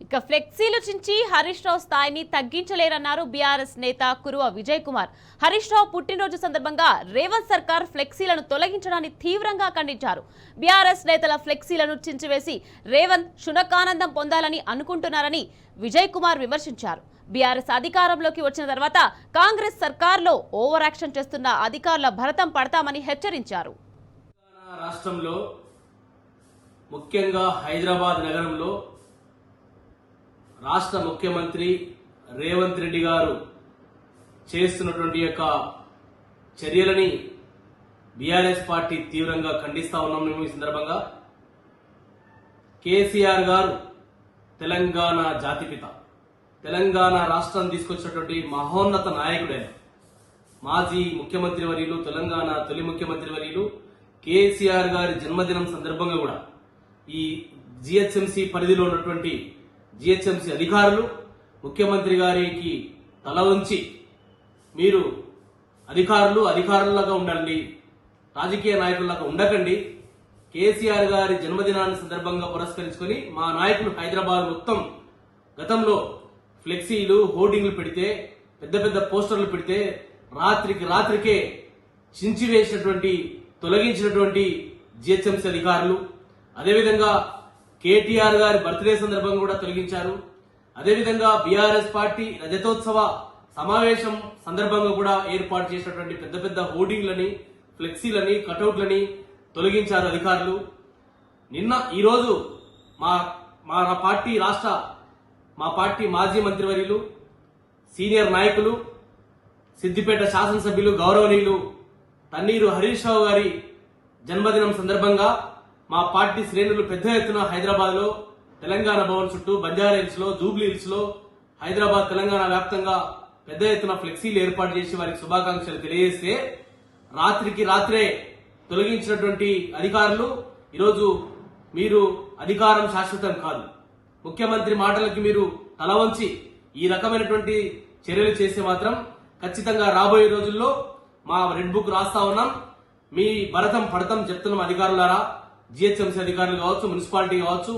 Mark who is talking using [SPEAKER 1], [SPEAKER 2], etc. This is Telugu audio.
[SPEAKER 1] ఇక ఫ్లెక్సీలు చించి హరీష్ రావు స్థాయిని తగ్గించలేరన్నారు బీఆర్ఎస్ నేత కురువ విజయ్ కుమార్. హరీష్ రావు పుట్టినరోజు సందర్భంగా రేవంత్ సర్కార్ ఫ్లెక్సీలను తొలగించడాన్ని తీవ్రంగా ఖండించారు. బీఆర్ఎస్ నేతల ఫ్లెక్సీలను చించివేసి రేవంత్ శునకానందం పొందాలని అనుకుంటున్నారని విజయ్ కుమార్ విమర్శించారు. బీఆర్ఎస్ అధికారంలోకి వచ్చిన తర్వాత కాంగ్రెస్ సర్కార్లో ఓవర్ యాక్షన్ చేస్తున్న అధికారుల భరతం పడతామని హెచ్చరించారు.
[SPEAKER 2] రాష్ట్రంలో ముఖ్యంగా హైదరాబాద్ నగరంలో రాష్ట్ర ముఖ్యమంత్రి రేవంత్ రెడ్డి గారు చేస్తున్నటువంటి యొక్క చర్యలని బీఆర్ఎస్ పార్టీ తీవ్రంగా ఖండిస్తా ఉన్నాం. మేము ఈ సందర్భంగా కేసీఆర్ గారు తెలంగాణ జాతిపిత, తెలంగాణ రాష్ట్రం తీసుకొచ్చినటువంటి మహోన్నత నాయకుడైన మాజీ ముఖ్యమంత్రి వర్యులు, తెలంగాణ తొలి ముఖ్యమంత్రి వర్యులు కేసీఆర్ గారి జన్మదినం సందర్భంగా కూడా ఈ జిహెచ్ఎంసీ పరిధిలో ఉన్నటువంటి జిహెచ్ఎంసీ అధికారులు ముఖ్యమంత్రి గారికి తల ఉంచి మీరు అధికారులుగా ఉండండి, రాజకీయ నాయకుల్లాగా ఉండకండి, కేసీఆర్ గారి జన్మదినాన్ని సందర్భంగా పురస్కరించుకొని మా నాయకులు హైదరాబాద్ మొత్తం గతంలో ఫ్లెక్సీలు హోర్డింగ్లు పెడితే, పెద్ద పెద్ద పోస్టర్లు పెడితే రాత్రికే చించివేసినటువంటి తొలగించినటువంటి జిహెచ్ఎంసీ అధికారులు, అదేవిధంగా కేటీఆర్ గారి బర్త్డే సందర్భంగా కూడా తొలగించారు. అదేవిధంగా బీఆర్ఎస్ పార్టీ రజతోత్సవ సమావేశం సందర్భంగా కూడా ఏర్పాటు చేసినటువంటి పెద్ద పెద్ద హోర్డింగ్లని, ఫ్లెక్సీలని, కటౌట్లని తొలగించారు అధికారులు. ఈరోజు మా పార్టీ మాజీ మంత్రివర్యులు, సీనియర్ నాయకులు, సిద్దిపేట శాసనసభ్యులు గౌరవనీయులు తన్నీరు హరీష్ రావు గారి జన్మదినం సందర్భంగా మా పార్టీ శ్రేణులు పెద్ద ఎత్తున హైదరాబాద్ లో, తెలంగాణ భవన్ చుట్టూ, బంజారా హిల్స్ లో, జూబ్లీ హిల్స్ లో, హైదరాబాద్ తెలంగాణ వ్యాప్తంగా పెద్ద ఎత్తున ఫ్లెక్సీలు ఏర్పాటు చేసి వారికి శుభాకాంక్షలు తెలియజేస్తే రాత్రే తొలగించినటువంటి అధికారులు ఈరోజు మీరు అధికారం శాశ్వతం కాదు, ముఖ్యమంత్రి మాటలకి మీరు తల వంచి ఈ రకమైనటువంటి చర్యలు చేస్తే మాత్రం ఖచ్చితంగా రాబోయే రోజుల్లో మా రెడ్ బుక్ రాస్తా ఉన్నాం, మీ భరతం పడతాం చెప్తున్నాం. అధికారులారా, జిహెచ్ఎంసీ అధికారులు కావచ్చు, మున్సిపాలిటీ కావచ్చు,